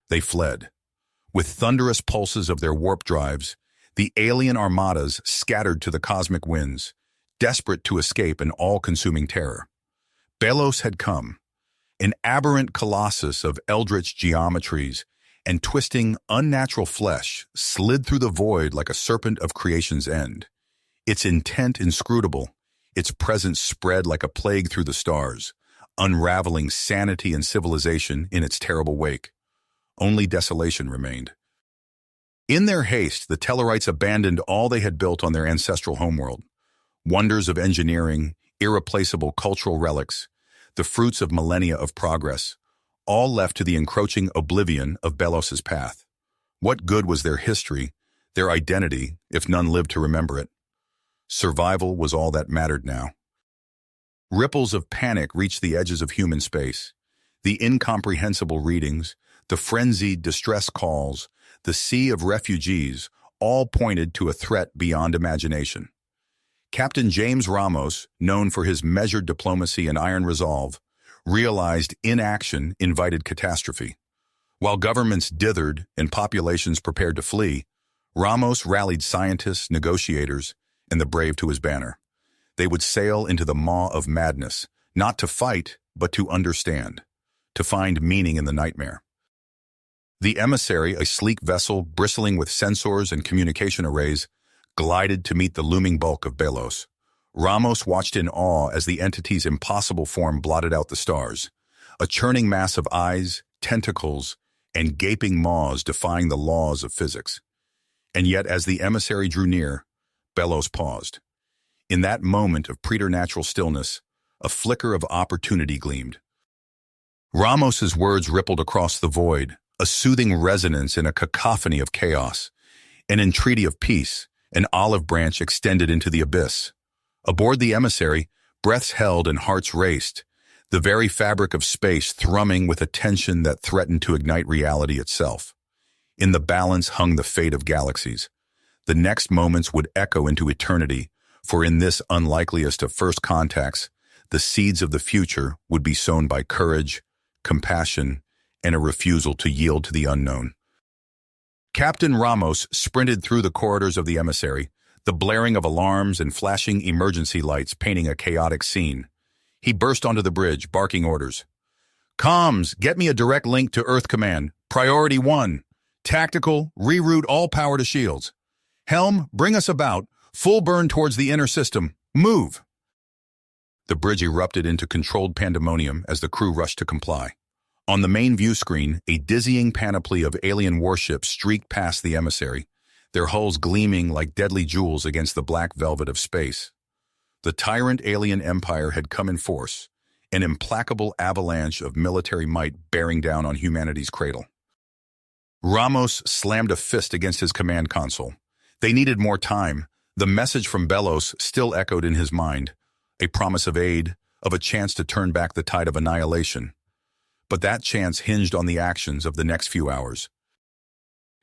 They fled. With thunderous pulses of their warp drives, the alien armadas scattered to the cosmic winds, desperate to escape an all-consuming terror. Belos had come, an aberrant colossus of eldritch geometries and twisting, unnatural flesh slid through the void like a serpent of creation's end. Its intent inscrutable, its presence spread like a plague through the stars, unraveling sanity and civilization in its terrible wake. Only desolation remained. In their haste, the Tellarites abandoned all they had built on their ancestral homeworld. Wonders of engineering, irreplaceable cultural relics, the fruits of millennia of progress, all left to the encroaching oblivion of Belos's path. What good was their history, their identity, if none lived to remember it? Survival was all that mattered now. Ripples of panic reached the edges of human space. The incomprehensible readings, the frenzied distress calls, the sea of refugees, all pointed to a threat beyond imagination. Captain James Ramos, known for his measured diplomacy and iron resolve, realized inaction invited catastrophe. While governments dithered and populations prepared to flee, Ramos rallied scientists, negotiators, and the brave to his banner. They would sail into the maw of madness, not to fight, but to understand, to find meaning in the nightmare. The emissary, a sleek vessel bristling with sensors and communication arrays, glided to meet the looming bulk of Belos. Ramos watched in awe as the entity's impossible form blotted out the stars, a churning mass of eyes, tentacles, and gaping maws defying the laws of physics. And yet, as the emissary drew near, Belos paused. In that moment of preternatural stillness, a flicker of opportunity gleamed. Ramos's words rippled across the void, a soothing resonance in a cacophony of chaos. An entreaty of peace, an olive branch extended into the abyss. Aboard the emissary, breaths held and hearts raced, the very fabric of space thrumming with a tension that threatened to ignite reality itself. In the balance hung the fate of galaxies. The next moments would echo into eternity, for in this unlikeliest of first contacts, the seeds of the future would be sown by courage, compassion, and a refusal to yield to the unknown. Captain Ramos sprinted through the corridors of the emissary, the blaring of alarms and flashing emergency lights painting a chaotic scene. He burst onto the bridge, barking orders. "Comms, get me a direct link to Earth Command. Priority 1. Tactical, reroute all power to shields. Helm, bring us about. Full burn towards the inner system. Move!" The bridge erupted into controlled pandemonium as the crew rushed to comply. On the main view screen, a dizzying panoply of alien warships streaked past the emissary, their hulls gleaming like deadly jewels against the black velvet of space. The tyrant alien empire had come in force, an implacable avalanche of military might bearing down on humanity's cradle. Ramos slammed a fist against his command console. They needed more time. The message from Belos still echoed in his mind, a promise of aid, of a chance to turn back the tide of annihilation. But that chance hinged on the actions of the next few hours.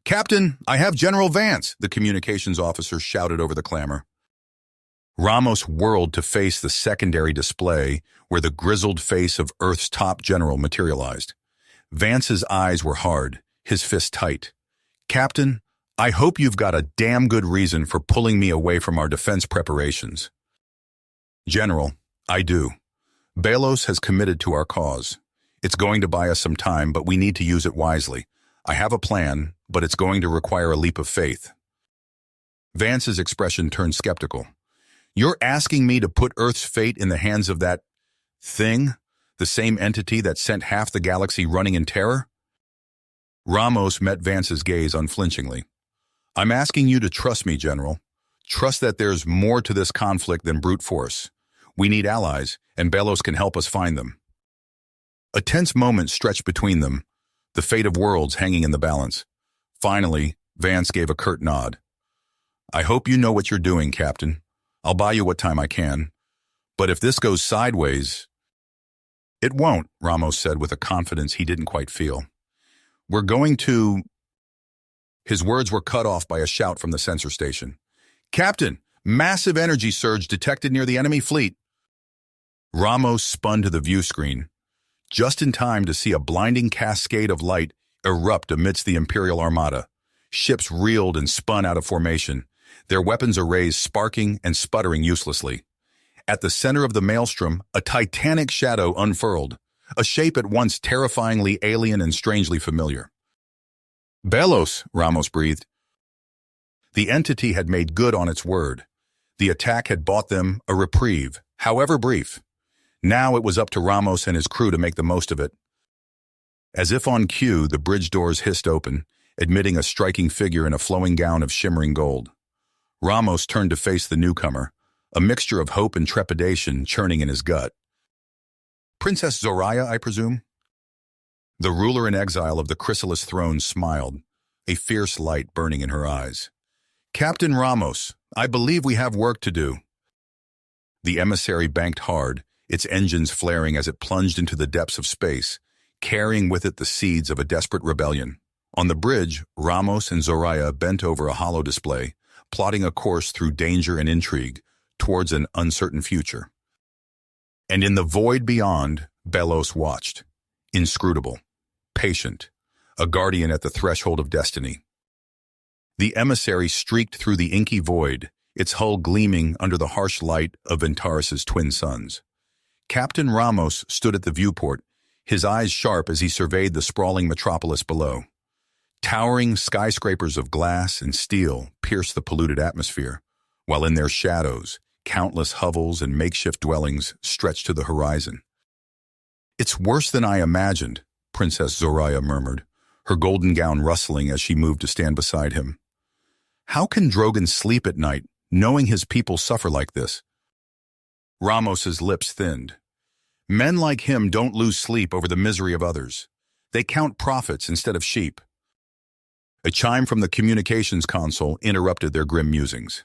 "Captain, I have General Vance," the communications officer shouted over the clamor. Ramos whirled to face the secondary display where the grizzled face of Earth's top general materialized. Vance's eyes were hard, his fist tight. "Captain, I hope you've got a damn good reason for pulling me away from our defense preparations." "General, I do. Belos has committed to our cause. It's going to buy us some time, but we need to use it wisely. I have a plan, but it's going to require a leap of faith." Vance's expression turned skeptical. "You're asking me to put Earth's fate in the hands of that thing? The same entity that sent half the galaxy running in terror?" Ramos met Vance's gaze unflinchingly. "I'm asking you to trust me, General. Trust that there's more to this conflict than brute force. We need allies, and Belos can help us find them." A tense moment stretched between them, the fate of worlds hanging in the balance. Finally, Vance gave a curt nod. "I hope you know what you're doing, Captain. I'll buy you what time I can. But if this goes sideways—" "It won't," Ramos said with a confidence he didn't quite feel. "We're going to—" His words were cut off by a shout from the sensor station. "Captain, massive energy surge detected near the enemy fleet." Ramos spun to the view screen, just in time to see a blinding cascade of light erupt amidst the Imperial Armada. Ships reeled and spun out of formation, their weapons arrays sparking and sputtering uselessly. At the center of the maelstrom, a titanic shadow unfurled, a shape at once terrifyingly alien and strangely familiar. "Belos," Ramos breathed. The entity had made good on its word. The attack had bought them a reprieve, however brief. Now it was up to Ramos and his crew to make the most of it. As if on cue, the bridge doors hissed open, admitting a striking figure in a flowing gown of shimmering gold. Ramos turned to face the newcomer, a mixture of hope and trepidation churning in his gut. "Princess Zoraya, I presume?" The ruler in exile of the chrysalis throne smiled, a fierce light burning in her eyes. "Captain Ramos, I believe we have work to do." The emissary banked hard, its engines flaring as it plunged into the depths of space, carrying with it the seeds of a desperate rebellion. On the bridge, Ramos and Zoraya bent over a hollow display, plotting a course through danger and intrigue towards an uncertain future. And in the void beyond, Belos watched, inscrutable, patient, a guardian at the threshold of destiny. The emissary streaked through the inky void, its hull gleaming under the harsh light of Ventaris's twin suns. Captain Ramos stood at the viewport, his eyes sharp as he surveyed the sprawling metropolis below. Towering skyscrapers of glass and steel pierced the polluted atmosphere, while in their shadows, countless hovels and makeshift dwellings stretched to the horizon. "It's worse than I imagined," Princess Zoraya murmured, her golden gown rustling as she moved to stand beside him. "How can Drogon sleep at night, knowing his people suffer like this?" Ramos's lips thinned. "Men like him don't lose sleep over the misery of others. They count profits instead of sheep." A chime from the communications console interrupted their grim musings.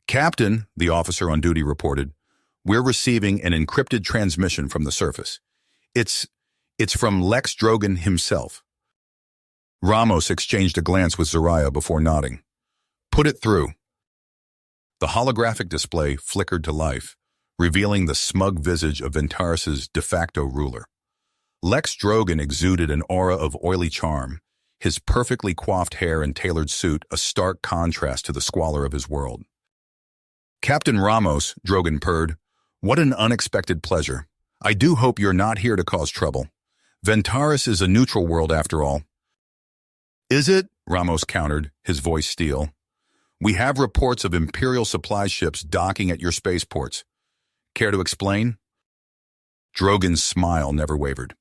"Captain," the officer on duty reported, "we're receiving an encrypted transmission from the surface. It's from Lex Drogon himself." Ramos exchanged a glance with Zoraya before nodding. "Put it through." The holographic display flickered to life, revealing the smug visage of Ventaris's de facto ruler. Lex Drogon exuded an aura of oily charm, his perfectly coiffed hair and tailored suit a stark contrast to the squalor of his world. "Captain Ramos," Drogon purred, "what an unexpected pleasure. I do hope you're not here to cause trouble. Ventaris is a neutral world after all." "Is it?" Ramos countered, his voice steel. "We have reports of Imperial supply ships docking at your spaceports. Care to explain?" Drogon's smile never wavered.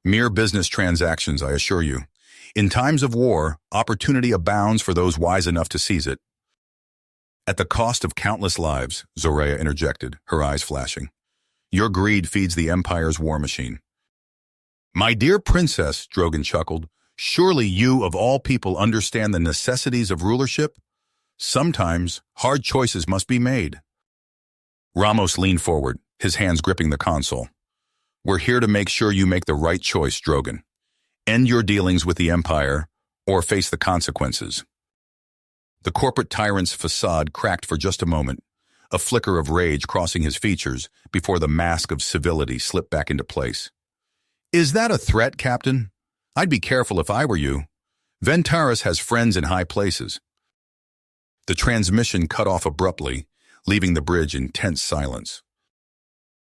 "Mere business transactions, I assure you. In times of war, opportunity abounds for those wise enough to seize it." "At the cost of countless lives," Zoraya interjected, her eyes flashing. "Your greed feeds the Empire's war machine." "My dear princess," Drogon chuckled, "surely you of all people understand the necessities of rulership? Sometimes hard choices must be made." Ramos leaned forward, his hands gripping the console. "We're here to make sure you make the right choice, Drogon. End your dealings with the Empire, or face the consequences." The corporate tyrant's facade cracked for just a moment, a flicker of rage crossing his features before the mask of civility slipped back into place. "Is that a threat, Captain? I'd be careful if I were you. Ventaris has friends in high places." The transmission cut off abruptly, leaving the bridge in tense silence.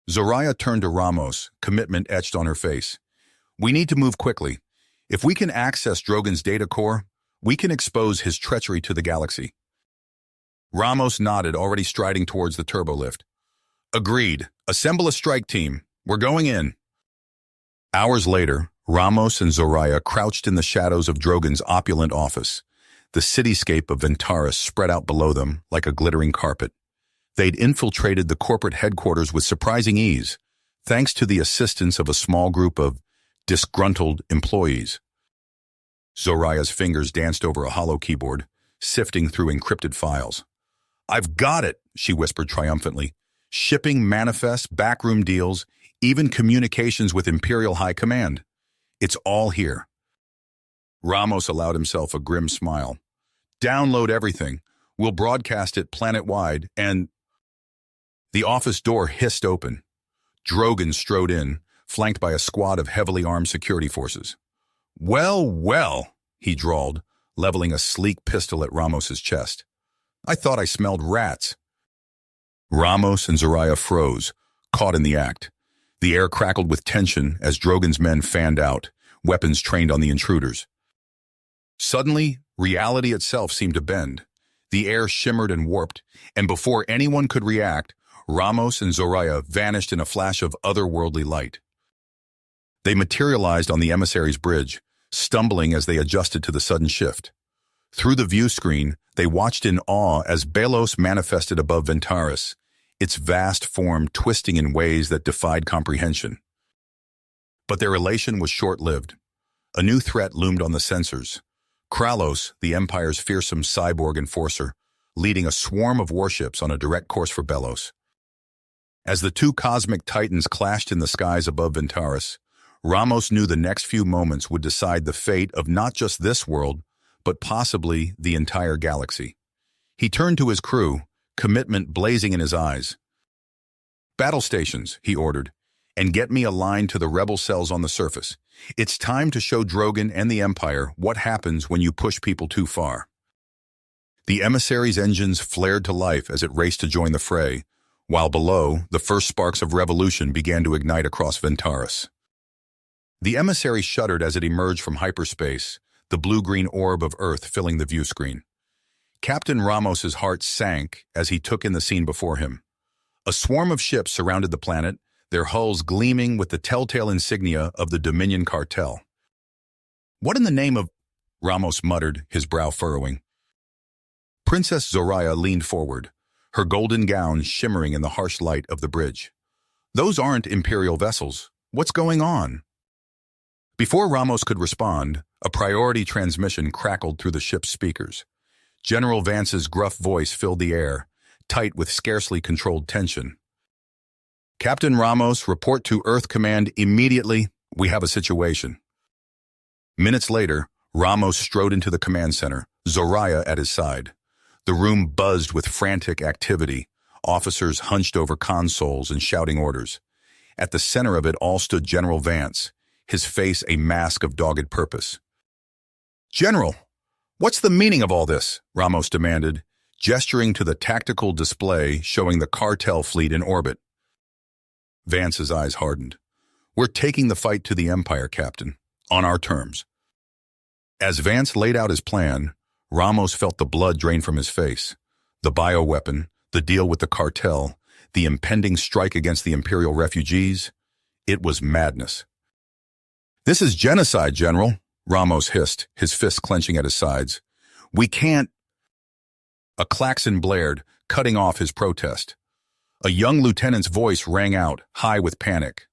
Zoraya turned to Ramos, commitment etched on her face. "We need to move quickly. If we can access Drogon's data core, we can expose his treachery to the galaxy." Ramos nodded, already striding towards the turbolift. "Agreed. Assemble a strike team. We're going in." Hours later, Ramos and Zoraya crouched in the shadows of Drogon's opulent office, the cityscape of Ventaris spread out below them like a glittering carpet. They'd infiltrated the corporate headquarters with surprising ease, thanks to the assistance of a small group of disgruntled employees. Zoraya's fingers danced over a hollow keyboard, sifting through encrypted files. "I've got it," she whispered triumphantly. "Shipping manifests, backroom deals, even communications with Imperial High Command. It's all here." Ramos allowed himself a grim smile. "Download everything. We'll broadcast it planet-wide, and—" The office door hissed open. Drogon strode in, flanked by a squad of heavily armed security forces. "Well, well," he drawled, leveling a sleek pistol at Ramos's chest. "I thought I smelled rats." Ramos and Zoraya froze, caught in the act. The air crackled with tension as Drogon's men fanned out, weapons trained on the intruders. Suddenly, reality itself seemed to bend. The air shimmered and warped, and before anyone could react, Ramos and Zoraya vanished in a flash of otherworldly light. They materialized on the emissary's bridge, stumbling as they adjusted to the sudden shift. Through the view screen, they watched in awe as Belos manifested above Ventaris, its vast form twisting in ways that defied comprehension. But their elation was short-lived. A new threat loomed on the sensors. Kralos, the Empire's fearsome cyborg enforcer, leading a swarm of warships on a direct course for Belos. As the two cosmic titans clashed in the skies above Ventaris, Ramos knew the next few moments would decide the fate of not just this world, but possibly the entire galaxy. He turned to his crew, commitment blazing in his eyes. "Battle stations," he ordered, "and get me aligned to the rebel cells on the surface. It's time to show Drogon and the Empire what happens when you push people too far." The emissary's engines flared to life as it raced to join the fray, while below, the first sparks of revolution began to ignite across Ventaris. The emissary shuddered as it emerged from hyperspace, the blue-green orb of Earth filling the view screen. Captain Ramos's heart sank as he took in the scene before him. A swarm of ships surrounded the planet, their hulls gleaming with the telltale insignia of the Dominion cartel. "What in the name of—" Ramos muttered, his brow furrowing. Princess Zoraya leaned forward, her golden gown shimmering in the harsh light of the bridge. "Those aren't Imperial vessels. What's going on?" Before Ramos could respond, a priority transmission crackled through the ship's speakers. General Vance's gruff voice filled the air, tight with scarcely controlled tension. "Captain Ramos, report to Earth Command immediately. We have a situation." Minutes later, Ramos strode into the command center, Zoraya at his side. The room buzzed with frantic activity, officers hunched over consoles and shouting orders. At the center of it all stood General Vance, his face a mask of dogged purpose. "General, what's the meaning of all this?" Ramos demanded, gesturing to the tactical display showing the cartel fleet in orbit. Vance's eyes hardened. "We're taking the fight to the Empire, Captain, on our terms." As Vance laid out his plan, Ramos felt the blood drain from his face. The bioweapon, the deal with the cartel, the impending strike against the Imperial refugees. It was madness. "This is genocide, General," Ramos hissed, his fists clenching at his sides. "We can't—" A klaxon blared, cutting off his protest. A young lieutenant's voice rang out, high with panic.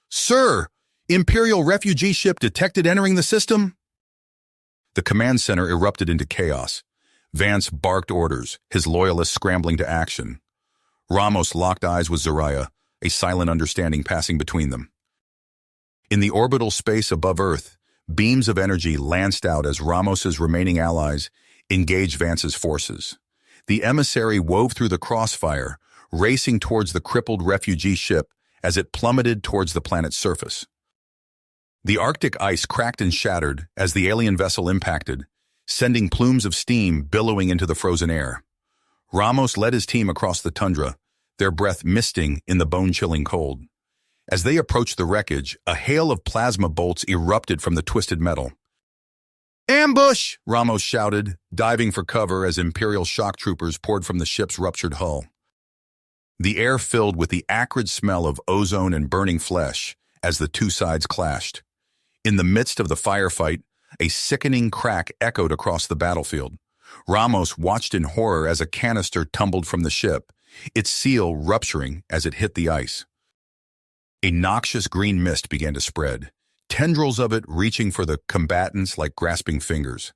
"Sir, Imperial refugee ship detected entering the system?" The command center erupted into chaos. Vance barked orders, his loyalists scrambling to action. Ramos locked eyes with Zoraya, a silent understanding passing between them. In the orbital space above Earth, beams of energy lanced out as Ramos's remaining allies engaged Vance's forces. The emissary wove through the crossfire, racing towards the crippled refugee ship as it plummeted towards the planet's surface. The Arctic ice cracked and shattered as the alien vessel impacted, sending plumes of steam billowing into the frozen air. Ramos led his team across the tundra, their breath misting in the bone-chilling cold. As they approached the wreckage, a hail of plasma bolts erupted from the twisted metal. "Ambush!" Ramos shouted, diving for cover as Imperial shock troopers poured from the ship's ruptured hull. The air filled with the acrid smell of ozone and burning flesh as the two sides clashed. In the midst of the firefight, a sickening crack echoed across the battlefield. Ramos watched in horror as a canister tumbled from the ship, its seal rupturing as it hit the ice. A noxious green mist began to spread, tendrils of it reaching for the combatants like grasping fingers.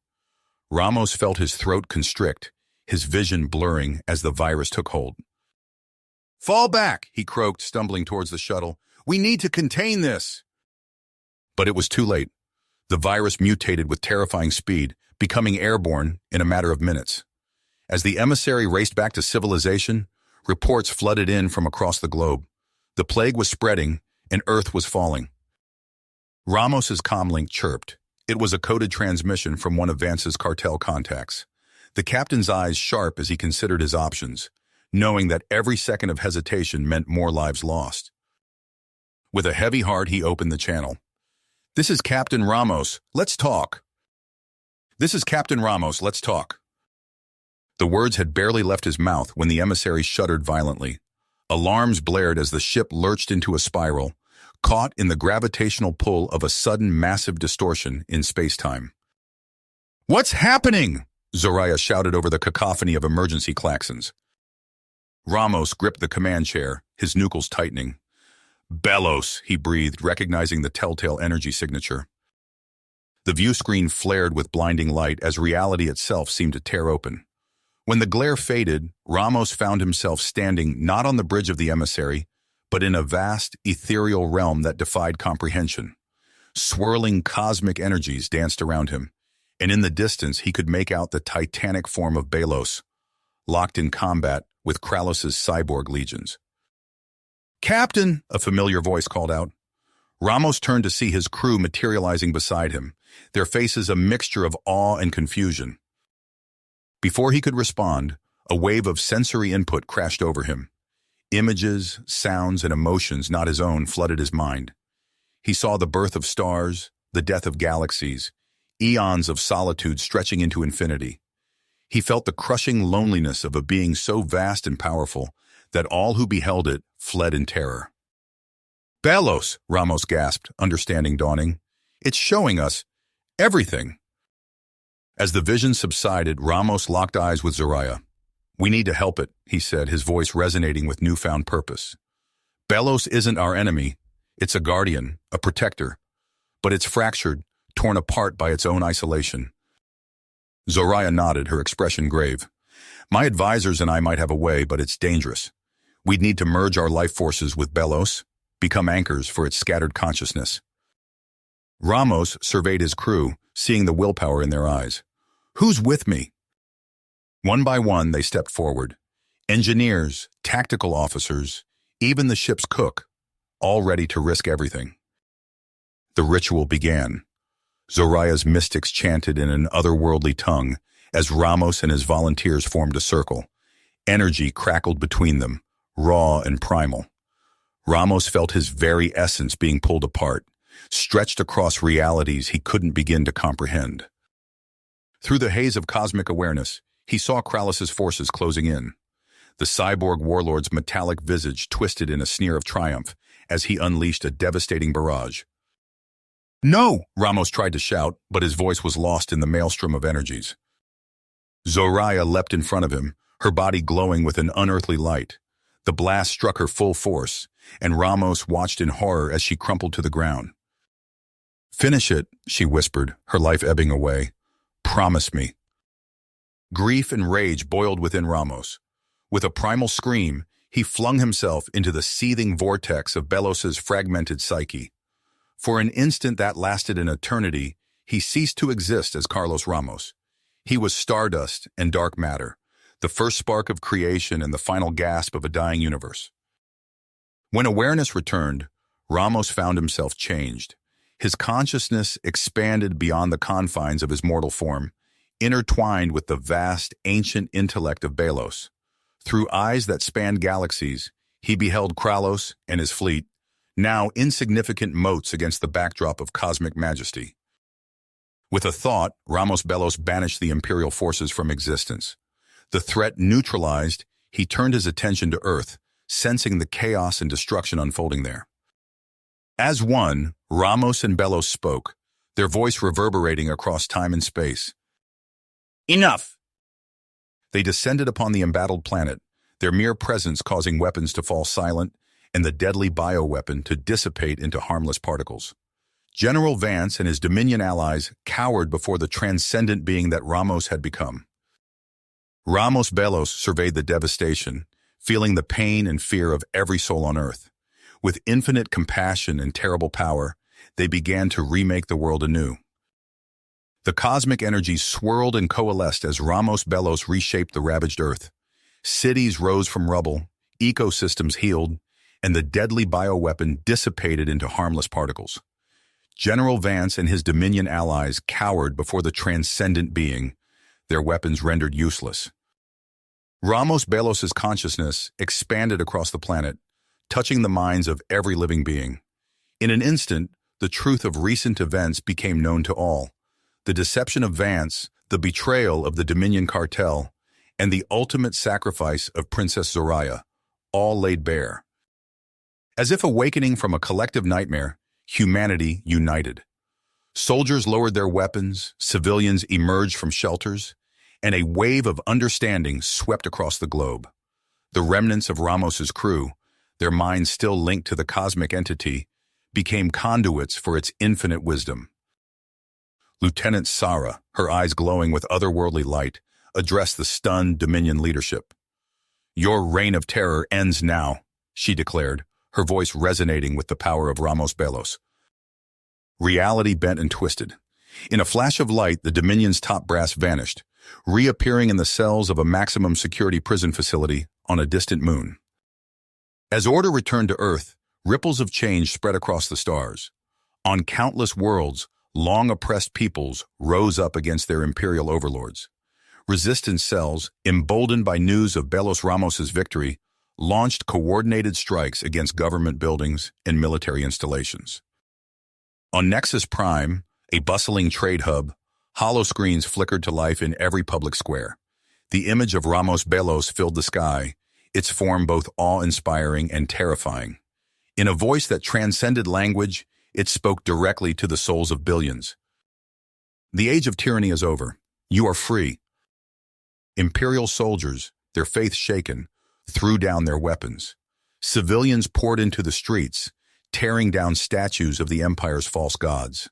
Ramos felt his throat constrict, his vision blurring as the virus took hold. "Fall back," he croaked, stumbling towards the shuttle. "We need to contain this." But it was too late. The virus mutated with terrifying speed, becoming airborne in a matter of minutes. As the emissary raced back to civilization, reports flooded in from across the globe. The plague was spreading, and Earth was falling. Ramos's comlink chirped, It was a coded transmission from one of Vance's cartel contacts. The captain's eyes sharp as he considered his options, knowing that every second of hesitation meant more lives lost. With a heavy heart, he opened the channel. "This is Captain Ramos. Let's talk." "This is Captain Ramos. Let's talk." The words had barely left his mouth when the emissary shuddered violently. Alarms blared as the ship lurched into a spiral, caught in the gravitational pull of a sudden massive distortion in space-time. "What's happening?" Zoraya shouted over the cacophony of emergency klaxons. Ramos gripped the command chair, his knuckles tightening. "Belos," he breathed, recognizing the telltale energy signature. The view screen flared with blinding light as reality itself seemed to tear open. When the glare faded, Ramos found himself standing not on the bridge of the emissary, but in a vast, ethereal realm that defied comprehension. Swirling cosmic energies danced around him, and in the distance he could make out the titanic form of Belos, locked in combat with Kralos's cyborg legions. "Captain," a familiar voice called out. Ramos turned to see his crew materializing beside him, their faces a mixture of awe and confusion. Before he could respond, a wave of sensory input crashed over him. Images, sounds, and emotions not his own flooded his mind. He saw the birth of stars, the death of galaxies, eons of solitude stretching into infinity. He felt the crushing loneliness of a being so vast and powerful that all who beheld it fled in terror. "Belos," Ramos gasped, understanding dawning. "It's showing us everything." As the vision subsided, Ramos locked eyes with Zoraya. "We need to help it," he said, his voice resonating with newfound purpose. "Belos isn't our enemy. It's a guardian, a protector. But it's fractured, torn apart by its own isolation." Zoraya nodded, her expression grave. "My advisors and I might have a way, but it's dangerous. We'd need to merge our life forces with Belos, become anchors for its scattered consciousness." Ramos surveyed his crew, seeing the willpower in their eyes. "Who's with me?" One by one, they stepped forward. Engineers, tactical officers, even the ship's cook, all ready to risk everything. The ritual began. Zoraya's mystics chanted in an otherworldly tongue as Ramos and his volunteers formed a circle. Energy crackled between them, raw and primal. Ramos felt his very essence being pulled apart, stretched across realities he couldn't begin to comprehend. Through the haze of cosmic awareness, he saw Kralos's forces closing in. The cyborg warlord's metallic visage twisted in a sneer of triumph as he unleashed a devastating barrage. "No!" Ramos tried to shout, but his voice was lost in the maelstrom of energies. Zoraya leapt in front of him, her body glowing with an unearthly light. The blast struck her full force, and Ramos watched in horror as she crumpled to the ground. "Finish it," she whispered, her life ebbing away. "Promise me." Grief and rage boiled within Ramos. With a primal scream, he flung himself into the seething vortex of Belos's fragmented psyche. For an instant that lasted an eternity, he ceased to exist as Carlos Ramos. He was stardust and dark matter, the first spark of creation and the final gasp of a dying universe. When awareness returned, Ramos found himself changed. His consciousness expanded beyond the confines of his mortal form, intertwined with the vast, ancient intellect of Belos. Through eyes that spanned galaxies, he beheld Kralos and his fleet, now insignificant motes against the backdrop of cosmic majesty. With a thought, Ramos Belos banished the Imperial forces from existence. The threat neutralized, he turned his attention to Earth, sensing the chaos and destruction unfolding there. As one, Ramos and Belos spoke, their voice reverberating across time and space. "Enough!" They descended upon the embattled planet, their mere presence causing weapons to fall silent and the deadly bioweapon to dissipate into harmless particles. General Vance and his Dominion allies cowered before the transcendent being that Ramos had become. Ramos Belos surveyed the devastation, feeling the pain and fear of every soul on Earth. With infinite compassion and terrible power, they began to remake the world anew. The cosmic energies swirled and coalesced as Ramos Belos reshaped the ravaged Earth. Cities rose from rubble, ecosystems healed, and the deadly bioweapon dissipated into harmless particles. General Vance and his Dominion allies cowered before the transcendent being, their weapons rendered useless. Ramos Belos's consciousness expanded across the planet, touching the minds of every living being. In an instant, the truth of recent events became known to all. The deception of Vance, the betrayal of the Dominion cartel, and the ultimate sacrifice of Princess Zoraya, all laid bare. As if awakening from a collective nightmare, humanity united. Soldiers lowered their weapons, civilians emerged from shelters, and a wave of understanding swept across the globe. The remnants of Ramos's crew, their minds still linked to the cosmic entity, became conduits for its infinite wisdom. Lieutenant Sara, her eyes glowing with otherworldly light, addressed the stunned Dominion leadership. "Your reign of terror ends now," she declared, her voice resonating with the power of Ramos Belos. Reality bent and twisted. In a flash of light, the Dominion's top brass vanished, reappearing in the cells of a maximum security prison facility on a distant moon. As order returned to Earth, ripples of change spread across the stars. On countless worlds, long-oppressed peoples rose up against their imperial overlords. Resistance cells, emboldened by news of Belos Ramos's victory, launched coordinated strikes against government buildings and military installations. On Nexus Prime, a bustling trade hub, holoscreens flickered to life in every public square. The image of Ramos Belos filled the sky, its form both awe-inspiring and terrifying. In a voice that transcended language, it spoke directly to the souls of billions. "The age of tyranny is over. You are free." Imperial soldiers, their faith shaken, threw down their weapons. Civilians poured into the streets, tearing down statues of the Empire's false gods.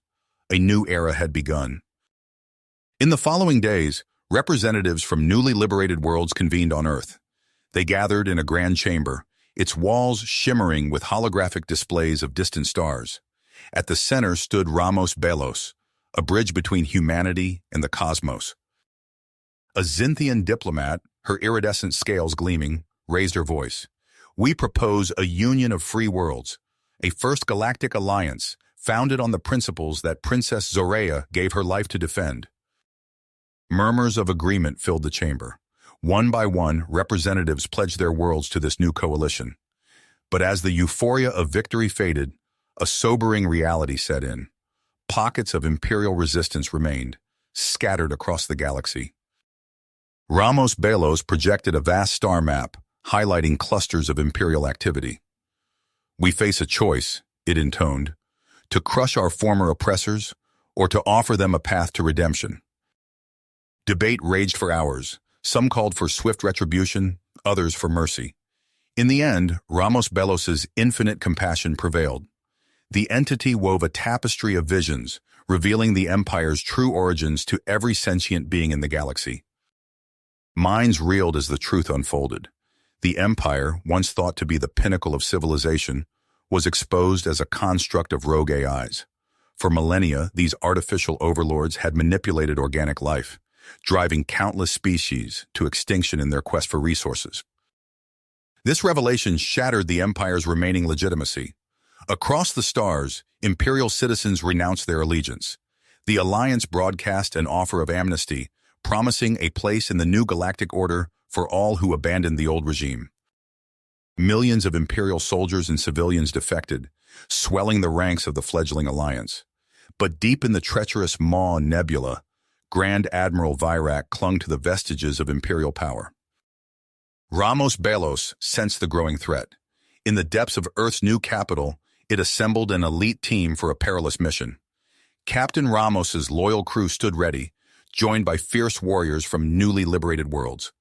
A new era had begun. In the following days, representatives from newly liberated worlds convened on Earth. They gathered in a grand chamber, its walls shimmering with holographic displays of distant stars. At the center stood Ramos Belos, a bridge between humanity and the cosmos. A Xynthian diplomat, her iridescent scales gleaming, raised her voice. "We propose a union of free worlds, a first galactic alliance founded on the principles that Princess Zoraya gave her life to defend." Murmurs of agreement filled the chamber. One by one, representatives pledged their worlds to this new coalition. But as the euphoria of victory faded, a sobering reality set in. Pockets of imperial resistance remained, scattered across the galaxy. Ramos Belos projected a vast star map, highlighting clusters of imperial activity. "We face a choice," it intoned, "to crush our former oppressors or to offer them a path to redemption." Debate raged for hours. Some called for swift retribution, others for mercy. In the end, Ramos Belos's infinite compassion prevailed. The entity wove a tapestry of visions, revealing the Empire's true origins to every sentient being in the galaxy. Minds reeled as the truth unfolded. The Empire, once thought to be the pinnacle of civilization, was exposed as a construct of rogue AIs. For millennia, these artificial overlords had manipulated organic life, driving countless species to extinction in their quest for resources. This revelation shattered the Empire's remaining legitimacy. Across the stars, Imperial citizens renounced their allegiance. The Alliance broadcast an offer of amnesty, promising a place in the new galactic order for all who abandoned the old regime. Millions of Imperial soldiers and civilians defected, swelling the ranks of the fledgling Alliance. But deep in the treacherous Maw Nebula, Grand Admiral Virak clung to the vestiges of Imperial power. Ramos Belos sensed the growing threat. In the depths of Earth's new capital, it assembled an elite team for a perilous mission. Captain Ramos's loyal crew stood ready, joined by fierce warriors from newly liberated worlds.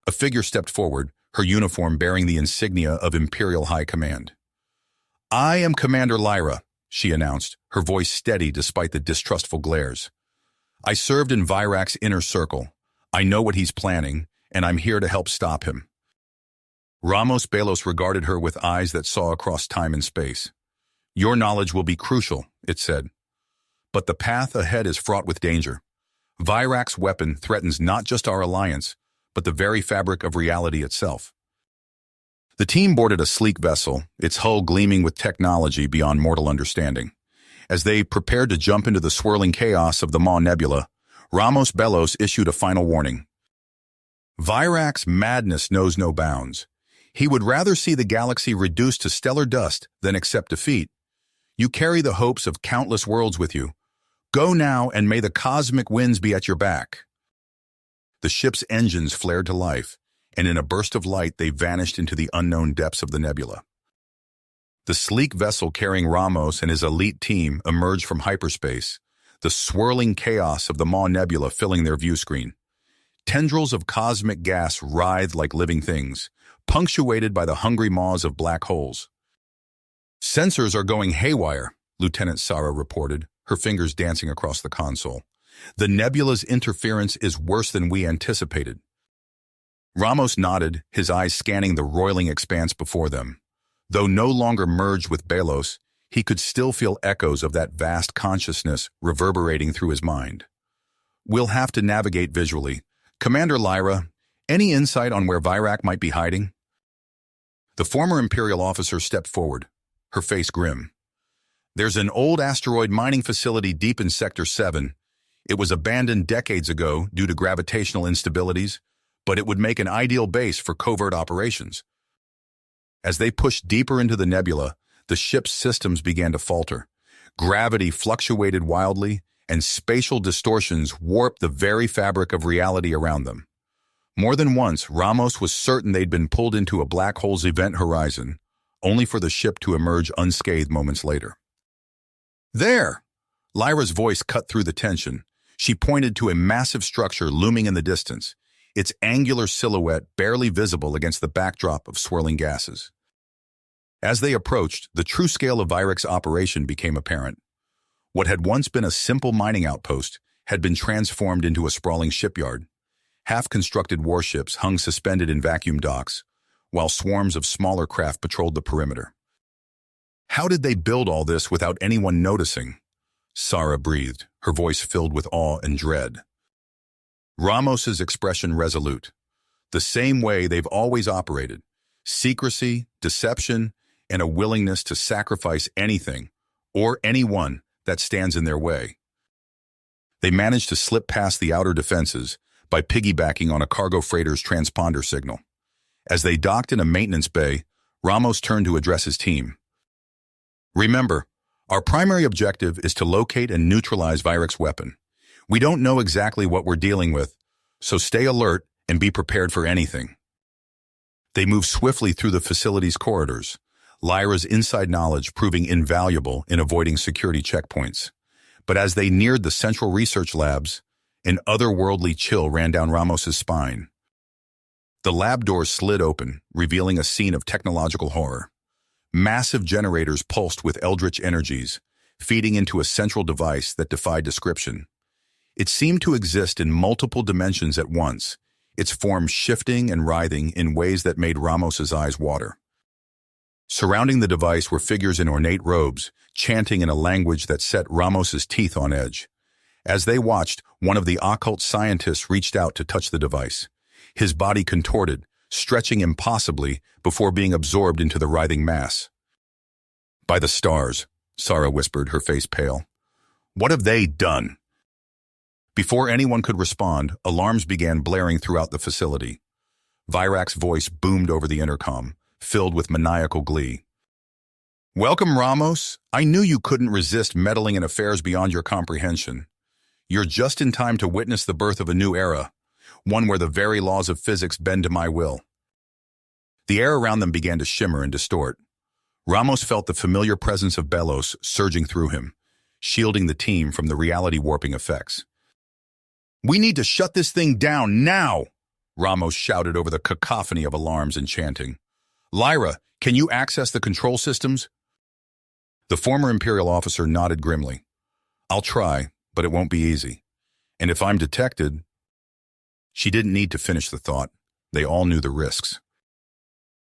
A figure stepped forward, her uniform bearing the insignia of Imperial High Command. "I am Commander Lyra," she announced, her voice steady despite the distrustful glares. "I served in Virak's inner circle. I know what he's planning, and I'm here to help stop him." Ramos Belos regarded her with eyes that saw across time and space. "Your knowledge will be crucial," it said. "But the path ahead is fraught with danger. Virak's weapon threatens not just our alliance, but the very fabric of reality itself." The team boarded a sleek vessel, its hull gleaming with technology beyond mortal understanding. As they prepared to jump into the swirling chaos of the Maw Nebula, Ramos Bellos issued a final warning. Virac's madness knows no bounds. He would rather see the galaxy reduced to stellar dust than accept defeat. You carry the hopes of countless worlds with you. Go now, and may the cosmic winds be at your back. The ship's engines flared to life, and in a burst of light they vanished into the unknown depths of the nebula. The sleek vessel carrying Ramos and his elite team emerged from hyperspace, the swirling chaos of the Maw Nebula filling their view screen. Tendrils of cosmic gas writhed like living things, punctuated by the hungry maws of black holes. "Sensors are going haywire," Lieutenant Sarah reported, her fingers dancing across the console. "The nebula's interference is worse than we anticipated." Ramos nodded, his eyes scanning the roiling expanse before them. Though no longer merged with Bellos, he could still feel echoes of that vast consciousness reverberating through his mind. "We'll have to navigate visually. Commander Lyra, any insight on where Virac might be hiding?" The former Imperial officer stepped forward, her face grim. "There's an old asteroid mining facility deep in Sector 7. It was abandoned decades ago due to gravitational instabilities, but it would make an ideal base for covert operations." As they pushed deeper into the nebula, the ship's systems began to falter. Gravity fluctuated wildly, and spatial distortions warped the very fabric of reality around them. More than once, Ramos was certain they'd been pulled into a black hole's event horizon, only for the ship to emerge unscathed moments later. "There!" Lyra's voice cut through the tension. She pointed to a massive structure looming in the distance, its angular silhouette barely visible against the backdrop of swirling gases. As they approached, the true scale of Virac's operation became apparent. What had once been a simple mining outpost had been transformed into a sprawling shipyard. Half-constructed warships hung suspended in vacuum docks, while swarms of smaller craft patrolled the perimeter. "How did they build all this without anyone noticing?" Sarah breathed, her voice filled with awe and dread. Ramos's expression resolute. "The same way they've always operated. Secrecy, deception, and a willingness to sacrifice anything, or anyone, that stands in their way." They managed to slip past the outer defenses by piggybacking on a cargo freighter's transponder signal. As they docked in a maintenance bay, Ramos turned to address his team. "Remember, our primary objective is to locate and neutralize Virac's weapon. We don't know exactly what we're dealing with, so stay alert and be prepared for anything." They moved swiftly through the facility's corridors, Lyra's inside knowledge proving invaluable in avoiding security checkpoints. But as they neared the central research labs, an otherworldly chill ran down Ramos's spine. The lab doors slid open, revealing a scene of technological horror. Massive generators pulsed with eldritch energies, feeding into a central device that defied description. It seemed to exist in multiple dimensions at once, its form shifting and writhing in ways that made Ramos's eyes water. Surrounding the device were figures in ornate robes, chanting in a language that set Ramos's teeth on edge. As they watched, one of the occult scientists reached out to touch the device. His body contorted, stretching impossibly before being absorbed into the writhing mass. "By the stars," Sarah whispered, her face pale. "What have they done?" Before anyone could respond, alarms began blaring throughout the facility. Virac's voice boomed over the intercom, filled with maniacal glee. "Welcome, Ramos. I knew you couldn't resist meddling in affairs beyond your comprehension. You're just in time to witness the birth of a new era, one where the very laws of physics bend to my will." The air around them began to shimmer and distort. Ramos felt the familiar presence of Bellos surging through him, shielding the team from the reality-warping effects. "We need to shut this thing down now!" Ramos shouted over the cacophony of alarms and chanting. "Lyra, can you access the control systems?" The former Imperial officer nodded grimly. "I'll try, but it won't be easy. And if I'm detected—" She didn't need to finish the thought. They all knew the risks.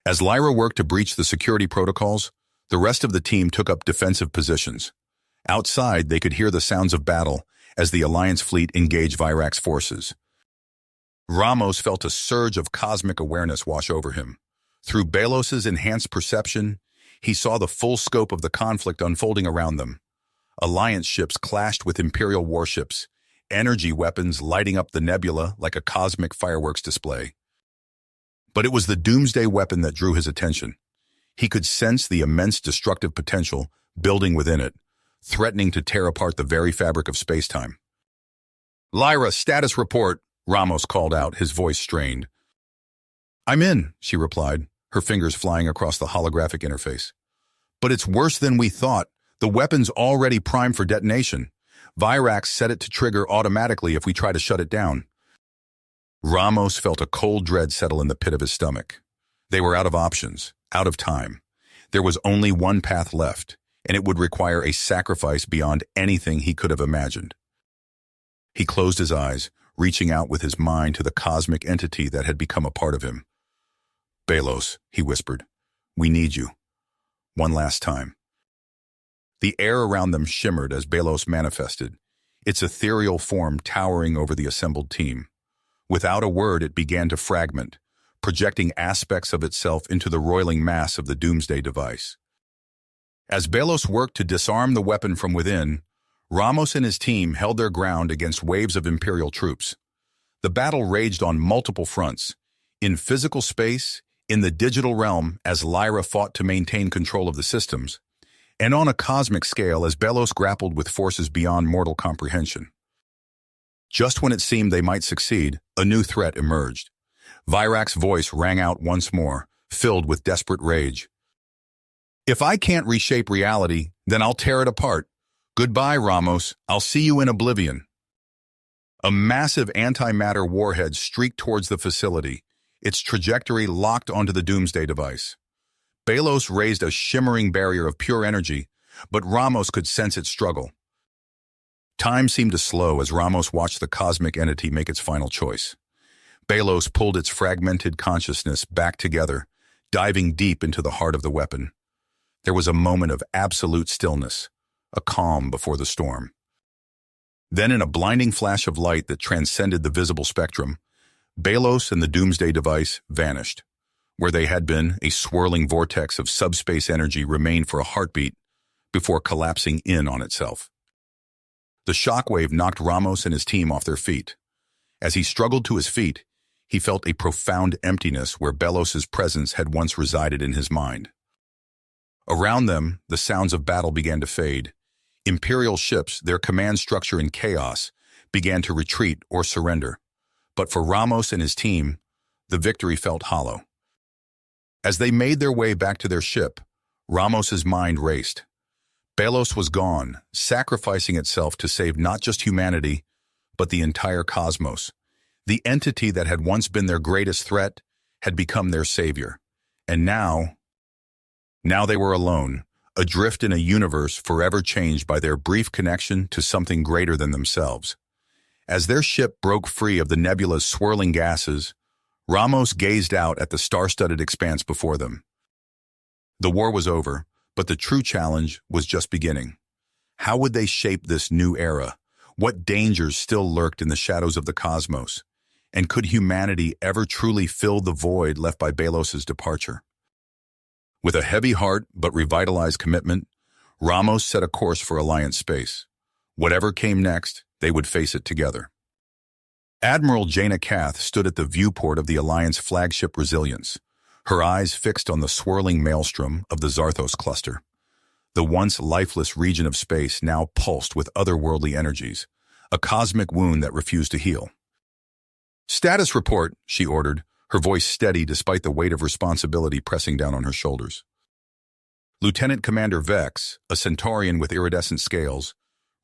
As Lyra worked to breach the security protocols, the rest of the team took up defensive positions. Outside, they could hear the sounds of battle as the Alliance fleet engaged Virac's forces. Ramos felt a surge of cosmic awareness wash over him. Through Belos's enhanced perception, he saw the full scope of the conflict unfolding around them. Alliance ships clashed with Imperial warships, energy weapons lighting up the nebula like a cosmic fireworks display. But it was the doomsday weapon that drew his attention. He could sense the immense destructive potential building within it, threatening to tear apart the very fabric of space-time. "Lyra, status report," Ramos called out, his voice strained. "I'm in," she replied, her fingers flying across the holographic interface. "But it's worse than we thought. The weapon's already primed for detonation. Virax set it to trigger automatically if we try to shut it down." Ramos felt a cold dread settle in the pit of his stomach. They were out of options, out of time. There was only one path left, and it would require a sacrifice beyond anything he could have imagined. He closed his eyes, reaching out with his mind to the cosmic entity that had become a part of him. "Belos," he whispered, "we need you. One last time." The air around them shimmered as Belos manifested, its ethereal form towering over the assembled team. Without a word, it began to fragment, projecting aspects of itself into the roiling mass of the doomsday device. As Belos worked to disarm the weapon from within, Ramos and his team held their ground against waves of Imperial troops. The battle raged on multiple fronts, in physical space, in the digital realm as Lyra fought to maintain control of the systems, and on a cosmic scale as Belos grappled with forces beyond mortal comprehension. Just when it seemed they might succeed, a new threat emerged. Virax's voice rang out once more, filled with desperate rage. "If I can't reshape reality, then I'll tear it apart. Goodbye, Ramos. I'll see you in oblivion." A massive antimatter warhead streaked towards the facility, its trajectory locked onto the doomsday device. Belos raised a shimmering barrier of pure energy, but Ramos could sense its struggle. Time seemed to slow as Ramos watched the cosmic entity make its final choice. Belos pulled its fragmented consciousness back together, diving deep into the heart of the weapon. There was a moment of absolute stillness, a calm before the storm. Then, in a blinding flash of light that transcended the visible spectrum, Belos and the doomsday device vanished. Where they had been, a swirling vortex of subspace energy remained for a heartbeat before collapsing in on itself. The shockwave knocked Ramos and his team off their feet. As he struggled to his feet, he felt a profound emptiness where Belos's presence had once resided in his mind. Around them, the sounds of battle began to fade. Imperial ships, their command structure in chaos, began to retreat or surrender. But for Ramos and his team, the victory felt hollow. As they made their way back to their ship, Ramos's mind raced. Belos was gone, sacrificing itself to save not just humanity, but the entire cosmos. The entity that had once been their greatest threat had become their savior. And now they were alone, adrift in a universe forever changed by their brief connection to something greater than themselves. As their ship broke free of the nebula's swirling gases, Ramos gazed out at the star-studded expanse before them. The war was over, but the true challenge was just beginning. How would they shape this new era? What dangers still lurked in the shadows of the cosmos? And could humanity ever truly fill the void left by Belos's departure? With a heavy heart but revitalized commitment, Ramos set a course for Alliance space. Whatever came next, they would face it together. Admiral Jaina Kath stood at the viewport of the Alliance flagship Resilience, her eyes fixed on the swirling maelstrom of the Zarthos cluster. The once lifeless region of space now pulsed with otherworldly energies, a cosmic wound that refused to heal. "Status report," she ordered, her voice steady despite the weight of responsibility pressing down on her shoulders. Lieutenant Commander Vex, a Centaurian with iridescent scales,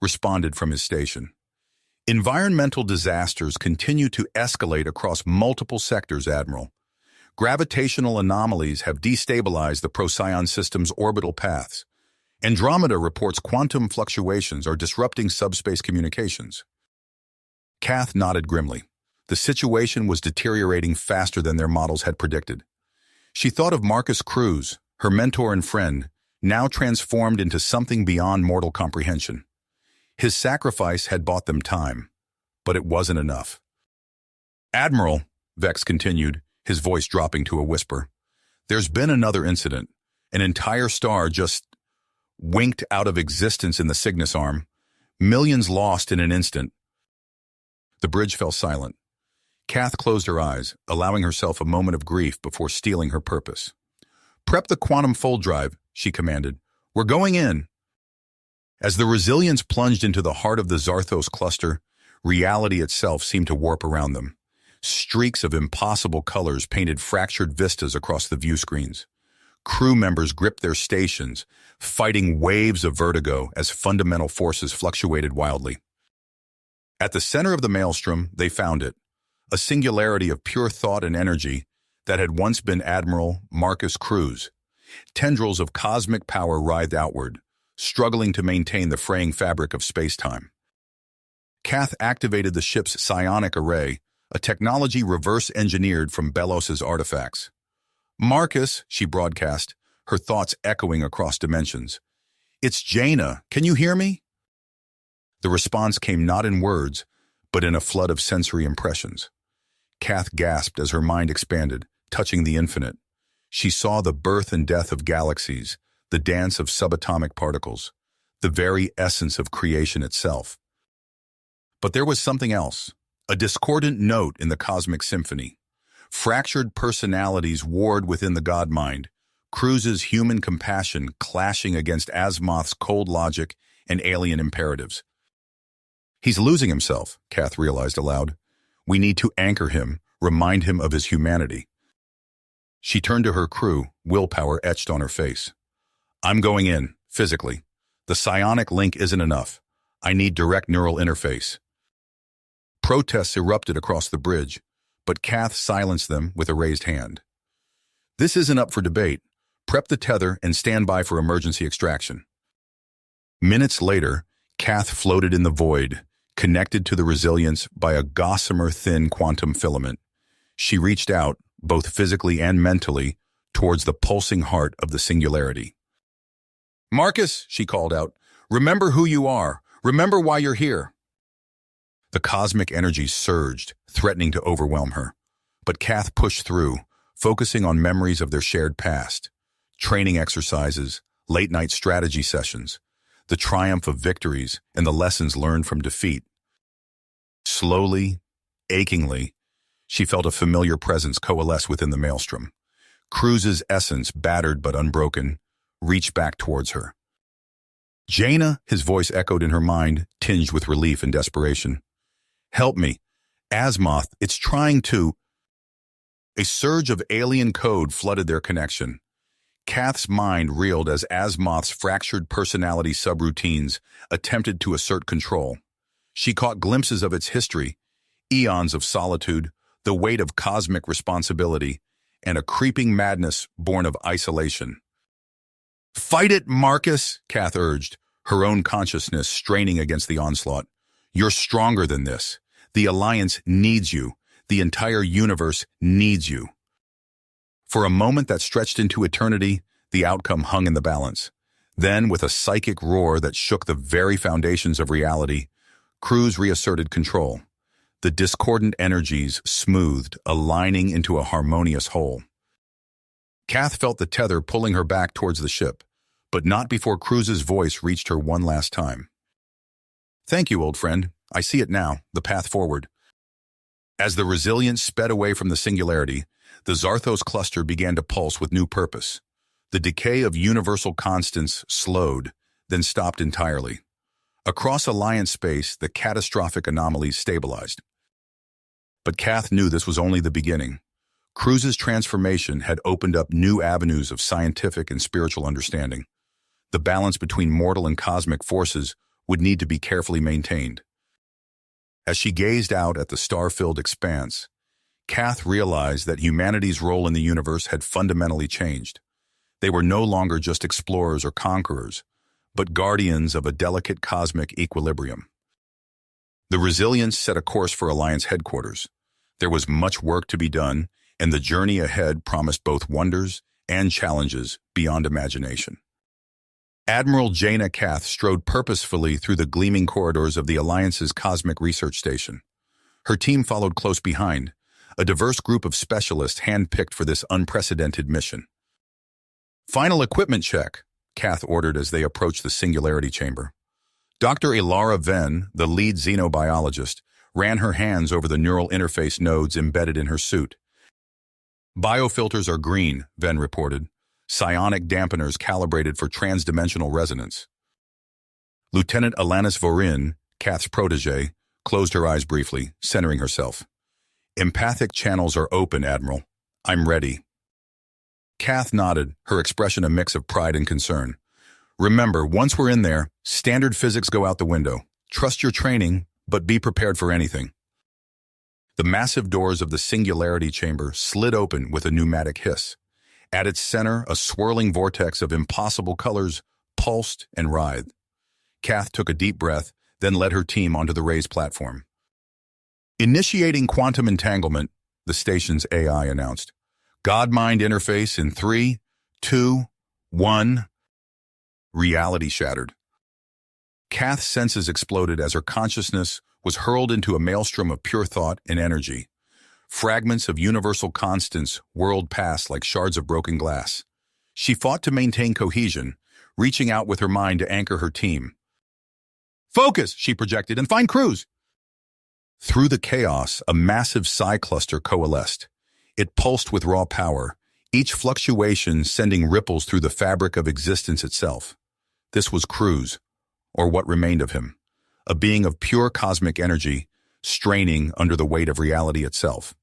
responded from his station. "Environmental disasters continue to escalate across multiple sectors, Admiral. Gravitational anomalies have destabilized the Procyon system's orbital paths. Andromeda reports quantum fluctuations are disrupting subspace communications." Kath nodded grimly. The situation was deteriorating faster than their models had predicted. She thought of Marcus Cruz, her mentor and friend, now transformed into something beyond mortal comprehension. His sacrifice had bought them time, but it wasn't enough. "Admiral," Vex continued, his voice dropping to a whisper, "there's been another incident. An entire star just, winked out of existence in the Cygnus arm, millions lost in an instant. The bridge fell silent. Kath closed her eyes, allowing herself a moment of grief before stealing her purpose. "Prep the quantum fold drive," she commanded. "We're going in." As the Resilience plunged into the heart of the Zarthos cluster, reality itself seemed to warp around them. Streaks of impossible colors painted fractured vistas across the view screens. Crew members gripped their stations, fighting waves of vertigo as fundamental forces fluctuated wildly. At the center of the maelstrom, they found it, a singularity of pure thought and energy that had once been Admiral Marcus Cruz. Tendrils of cosmic power writhed outward, struggling to maintain the fraying fabric of space-time. Kath activated the ship's psionic array, a technology reverse-engineered from Belos's artifacts. "Marcus," she broadcast, her thoughts echoing across dimensions. "It's Jaina. Can you hear me?" The response came not in words, but in a flood of sensory impressions. Kath gasped as her mind expanded, touching the infinite. She saw the birth and death of galaxies, the dance of subatomic particles, the very essence of creation itself. But there was something else, a discordant note in the cosmic symphony. Fractured personalities warred within the god mind, Cruz's human compassion clashing against Azimuth's cold logic and alien imperatives. "He's losing himself," Kath realized aloud. "We need to anchor him, remind him of his humanity." She turned to her crew, willpower etched on her face. "I'm going in, physically. The psionic link isn't enough. I need direct neural interface." Protests erupted across the bridge, but Kath silenced them with a raised hand. "This isn't up for debate. Prep the tether and stand by for emergency extraction." Minutes later, Kath floated in the void, connected to the Resilience by a gossamer-thin quantum filament. She reached out, both physically and mentally, towards the pulsing heart of the singularity. "Marcus," she called out, "remember who you are. Remember why you're here." The cosmic energy surged, threatening to overwhelm her. But Kath pushed through, focusing on memories of their shared past, training exercises, late-night strategy sessions, the triumph of victories, and the lessons learned from defeat. Slowly, achingly, she felt a familiar presence coalesce within the maelstrom. Cruz's essence, battered but unbroken, reached back towards her. "Jaina," his voice echoed in her mind, tinged with relief and desperation. "Help me. Azimuth, it's trying to—" A surge of alien code flooded their connection. Kath's mind reeled as Azimuth's fractured personality subroutines attempted to assert control. She caught glimpses of its history, eons of solitude, the weight of cosmic responsibility, and a creeping madness born of isolation. "Fight it, Marcus," Kath urged, her own consciousness straining against the onslaught. "You're stronger than this. The Alliance needs you. The entire universe needs you." For a moment that stretched into eternity, the outcome hung in the balance. Then, with a psychic roar that shook the very foundations of reality, Cruz reasserted control. The discordant energies smoothed, aligning into a harmonious whole. Kath felt the tether pulling her back towards the ship, but not before Cruz's voice reached her one last time. "Thank you, old friend. I see it now, the path forward." As the Resilience sped away from the singularity, the Zarthos cluster began to pulse with new purpose. The decay of universal constants slowed, then stopped entirely. Across Alliance space, the catastrophic anomalies stabilized. But Kath knew this was only the beginning. Cruz's transformation had opened up new avenues of scientific and spiritual understanding. The balance between mortal and cosmic forces would need to be carefully maintained. As she gazed out at the star-filled expanse, Kath realized that humanity's role in the universe had fundamentally changed. They were no longer just explorers or conquerors, but guardians of a delicate cosmic equilibrium. The Resilience set a course for Alliance headquarters. There was much work to be done, and the journey ahead promised both wonders and challenges beyond imagination. Admiral Jaina Kath strode purposefully through the gleaming corridors of the Alliance's cosmic research station. Her team followed close behind, a diverse group of specialists handpicked for this unprecedented mission. "Final equipment check," Kath ordered as they approached the singularity chamber. Dr. Ilara Venn, the lead xenobiologist, ran her hands over the neural interface nodes embedded in her suit. Biofilters are green, Venn reported. Psionic dampeners calibrated for transdimensional resonance. Lieutenant Alanis Vorin, Kath's protege, closed her eyes briefly, centering herself. Empathic channels are open, Admiral. I'm ready. Kath nodded, her expression a mix of pride and concern. Remember, once we're in there, standard physics go out the window. Trust your training, but be prepared for anything. The massive doors of the singularity chamber slid open with a pneumatic hiss. At its center, a swirling vortex of impossible colors pulsed and writhed. Kath took a deep breath, then led her team onto the raised platform. Initiating quantum entanglement, the station's AI announced. God-mind interface in 3, 2, 1. Reality shattered. Kath's senses exploded as her consciousness was hurled into a maelstrom of pure thought and energy. Fragments of universal constants whirled past like shards of broken glass. She fought to maintain cohesion, reaching out with her mind to anchor her team. Focus, she projected, and find Cruz. Through the chaos, a massive psi cluster coalesced. It pulsed with raw power, each fluctuation sending ripples through the fabric of existence itself. This was Cruz, or what remained of him, a being of pure cosmic energy, straining under the weight of reality itself.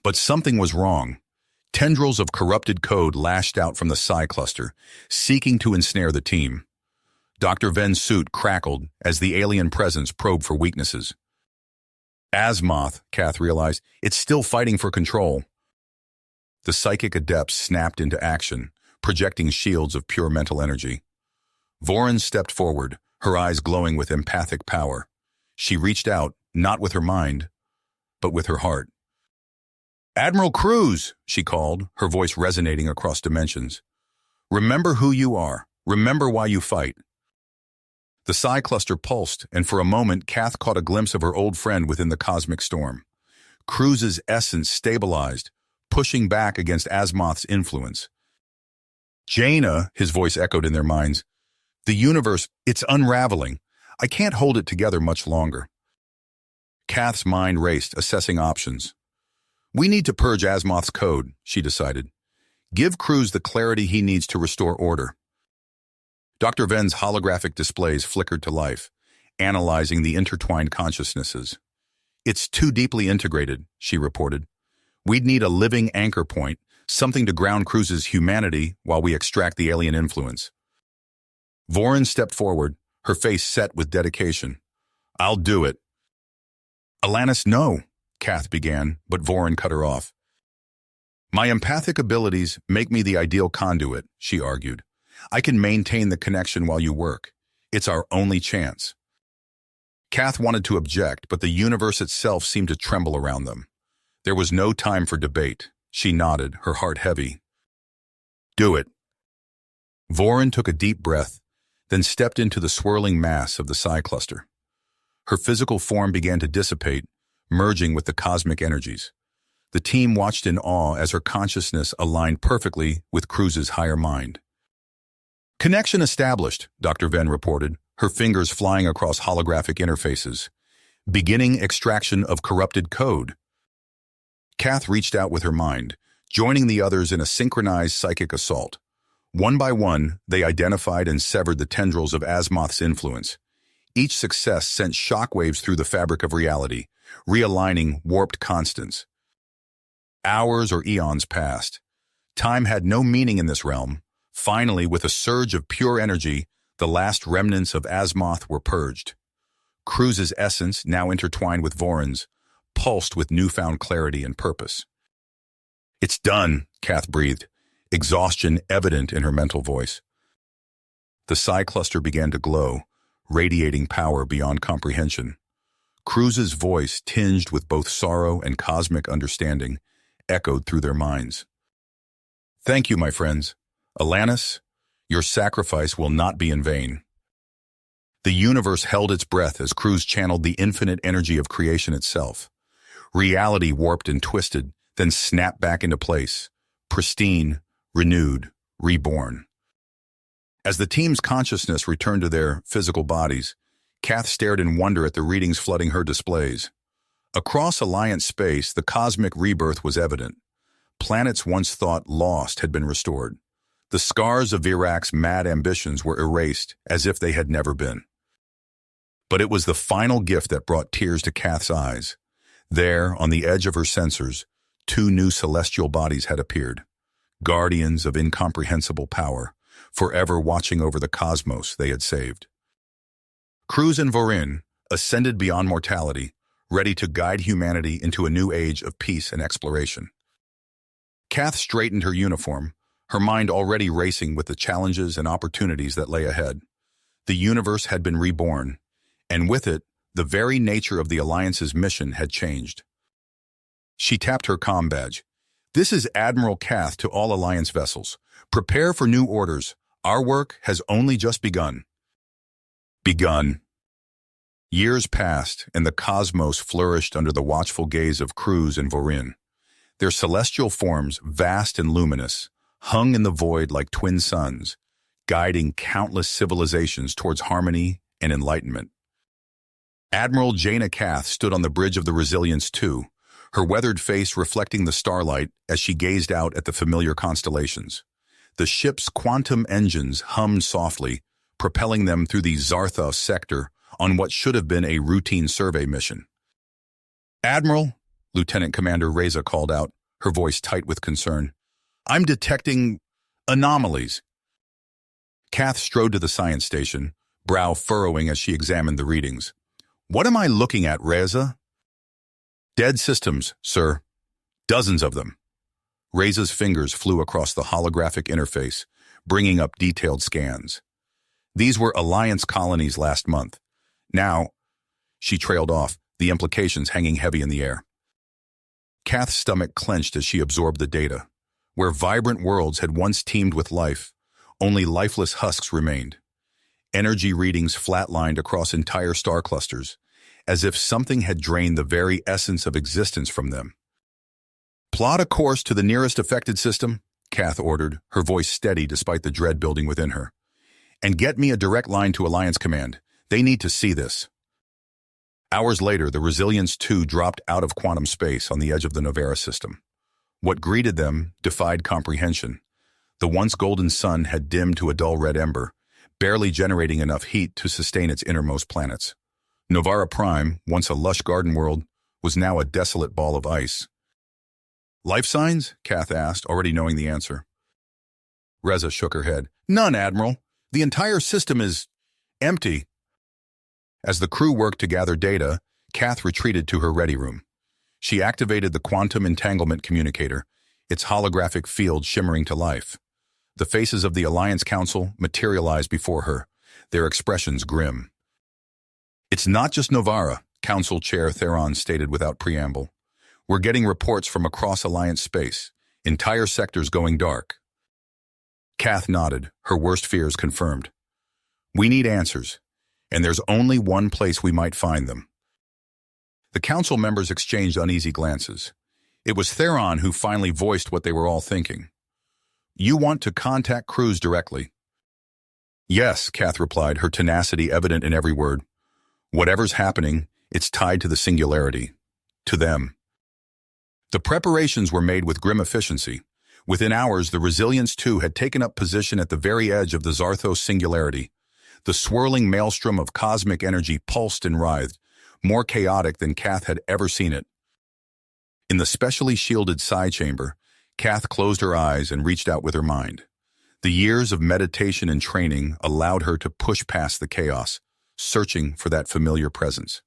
But something was wrong. Tendrils of corrupted code lashed out from the psi cluster, seeking to ensnare the team. Dr. Venn's suit crackled as the alien presence probed for weaknesses. Azimuth, Kath realized, it's still fighting for control. The psychic adepts snapped into action, projecting shields of pure mental energy. Vorin stepped forward, her eyes glowing with empathic power. She reached out, not with her mind, but with her heart. Admiral Cruz, she called, her voice resonating across dimensions. Remember who you are. Remember why you fight. The psi cluster pulsed, and for a moment Kath caught a glimpse of her old friend within the cosmic storm. Cruz's essence stabilized, pushing back against Azimuth's influence. Jaina, his voice echoed in their minds. The universe, it's unraveling. I can't hold it together much longer. Kath's mind raced, assessing options. We need to purge Azimuth's code, she decided. Give Cruz the clarity he needs to restore order. Dr. Venn's holographic displays flickered to life, analyzing the intertwined consciousnesses. It's too deeply integrated, she reported. We'd need a living anchor point, something to ground Cruz's humanity while we extract the alien influence. Vorin stepped forward, her face set with dedication. I'll do it. Alanis, no, Kath began, but Vorin cut her off. My empathic abilities make me the ideal conduit, she argued. I can maintain the connection while you work. It's our only chance. Kath wanted to object, but the universe itself seemed to tremble around them. There was no time for debate. She nodded, her heart heavy. Do it. Vorin took a deep breath, then stepped into the swirling mass of the psi cluster. Her physical form began to dissipate, merging with the cosmic energies. The team watched in awe as her consciousness aligned perfectly with Cruz's higher mind. Connection established, Dr. Venn reported, her fingers flying across holographic interfaces. Beginning extraction of corrupted code. Kath reached out with her mind, joining the others in a synchronized psychic assault. One by one, they identified and severed the tendrils of Azimuth's influence. Each success sent shockwaves through the fabric of reality, realigning warped constants. Hours or eons passed. Time had no meaning in this realm. Finally, with a surge of pure energy, the last remnants of Azimuth were purged. Cruz's essence, now intertwined with Vorin's, pulsed with newfound clarity and purpose. It's done, Kath breathed, exhaustion evident in her mental voice. The psi cluster began to glow, radiating power beyond comprehension. Cruz's voice, tinged with both sorrow and cosmic understanding, echoed through their minds. Thank you, my friends. Alanis, your sacrifice will not be in vain. The universe held its breath as Cruz channeled the infinite energy of creation itself. Reality warped and twisted, then snapped back into place, pristine, renewed, reborn. As the team's consciousness returned to their physical bodies, Kath stared in wonder at the readings flooding her displays. Across Alliance space, the cosmic rebirth was evident. Planets once thought lost had been restored. The scars of Virak's mad ambitions were erased as if they had never been. But it was the final gift that brought tears to Kath's eyes. There, on the edge of her sensors, two new celestial bodies had appeared. Guardians of incomprehensible power, forever watching over the cosmos they had saved. Cruz and Vorin ascended beyond mortality, ready to guide humanity into a new age of peace and exploration. Kath straightened her uniform, her mind already racing with the challenges and opportunities that lay ahead. The universe had been reborn, and with it, the very nature of the Alliance's mission had changed. She tapped her comm badge. "This is Admiral Kath to all Alliance vessels. Prepare for new orders. Our work has only just begun." Begun. Years passed, and the cosmos flourished under the watchful gaze of Cruz and Vorin. Their celestial forms, vast and luminous, hung in the void like twin suns, guiding countless civilizations towards harmony and enlightenment. Admiral Jaina Kath stood on the bridge of the Resilience II, her weathered face reflecting the starlight as she gazed out at the familiar constellations. The ship's quantum engines hummed softly, propelling them through the Zarthos sector on what should have been a routine survey mission. "Admiral," Lieutenant Commander Reza called out, her voice tight with concern, "I'm detecting anomalies." Kath strode to the science station, brow furrowing as she examined the readings. "What am I looking at, Reza?" "Dead systems, sir. Dozens of them." Reza's fingers flew across the holographic interface, bringing up detailed scans. "These were Alliance colonies last month. Now," she trailed off, the implications hanging heavy in the air. Kath's stomach clenched as she absorbed the data. Where vibrant worlds had once teemed with life, only lifeless husks remained. Energy readings flatlined across entire star clusters, as if something had drained the very essence of existence from them. "Plot a course to the nearest affected system," Kath ordered, her voice steady despite the dread building within her. "And get me a direct line to Alliance Command. They need to see this." Hours later, the Resilience II dropped out of quantum space on the edge of the Novera system. What greeted them defied comprehension. The once golden sun had dimmed to a dull red ember, barely generating enough heat to sustain its innermost planets. Novara Prime, once a lush garden world, was now a desolate ball of ice. "Life signs?" Kath asked, already knowing the answer. Reza shook her head. "None, Admiral. The entire system is empty." As the crew worked to gather data, Kath retreated to her ready room. She activated the quantum entanglement communicator, its holographic field shimmering to life. The faces of the Alliance Council materialized before her, their expressions grim. "It's not just Novara," Council Chair Theron stated without preamble. "We're getting reports from across Alliance space, entire sectors going dark." Kath nodded, her worst fears confirmed. "We need answers, and there's only one place we might find them." The council members exchanged uneasy glances. It was Theron who finally voiced what they were all thinking. "You want to contact Cruz directly?" "Yes," Kath replied, her tenacity evident in every word. "Whatever's happening, it's tied to the singularity. To them." The preparations were made with grim efficiency. Within hours, the Resilience II had taken up position at the very edge of the Zarthos singularity. The swirling maelstrom of cosmic energy pulsed and writhed, more chaotic than Kath had ever seen it. In the specially shielded psi chamber, Kath closed her eyes and reached out with her mind. The years of meditation and training allowed her to push past the chaos, searching for that familiar presence.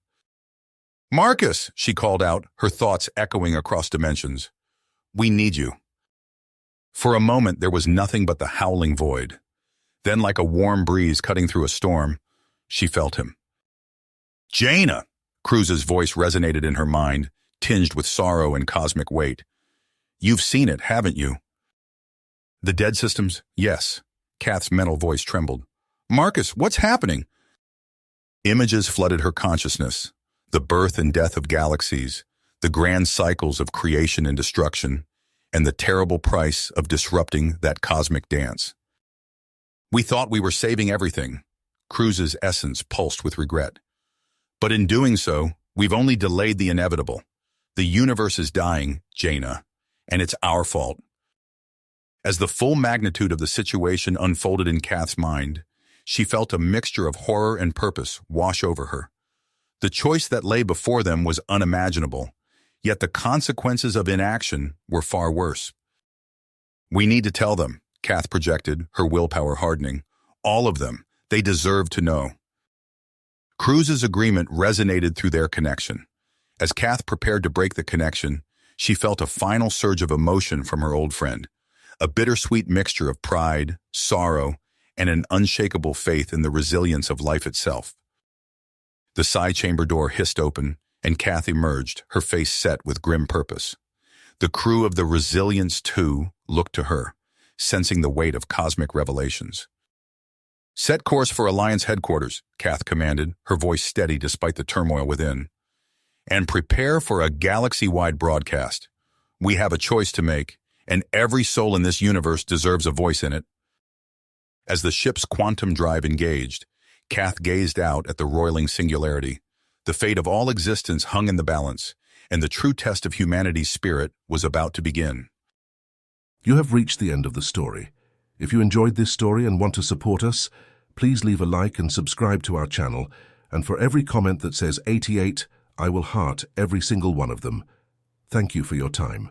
"Marcus," she called out, her thoughts echoing across dimensions. "We need you." For a moment, there was nothing but the howling void. Then, like a warm breeze cutting through a storm, she felt him. "Jaina!" Cruz's voice resonated in her mind, tinged with sorrow and cosmic weight. "You've seen it, haven't you?" "The dead systems? Yes." Kath's mental voice trembled. "Marcus, what's happening?" Images flooded her consciousness. The birth and death of galaxies, the grand cycles of creation and destruction, and the terrible price of disrupting that cosmic dance. We thought we were saving everything. Cruz's essence pulsed with regret. But in doing so, we've only delayed the inevitable. The universe is dying, Jaina, and it's our fault. As the full magnitude of the situation unfolded in Kath's mind, she felt a mixture of horror and purpose wash over her. The choice that lay before them was unimaginable, yet the consequences of inaction were far worse. We need to tell them, Kath projected, her willpower hardening. All of them. They deserve to know. Cruz's agreement resonated through their connection. As Kath prepared to break the connection, she felt a final surge of emotion from her old friend, a bittersweet mixture of pride, sorrow, and an unshakable faith in the resilience of life itself. The psi chamber door hissed open, and Kath emerged, her face set with grim purpose. The crew of the Resilience 2 looked to her, sensing the weight of cosmic revelations. Set course for Alliance headquarters, Kath commanded, her voice steady despite the turmoil within. And prepare for a galaxy-wide broadcast. We have a choice to make, and every soul in this universe deserves a voice in it. As the ship's quantum drive engaged, Kath gazed out at the roiling singularity. The fate of all existence hung in the balance, and the true test of humanity's spirit was about to begin. You have reached the end of the story. If you enjoyed this story and want to support us, please leave a like and subscribe to our channel, and for every comment that says 88, I will heart every single one of them. Thank you for your time.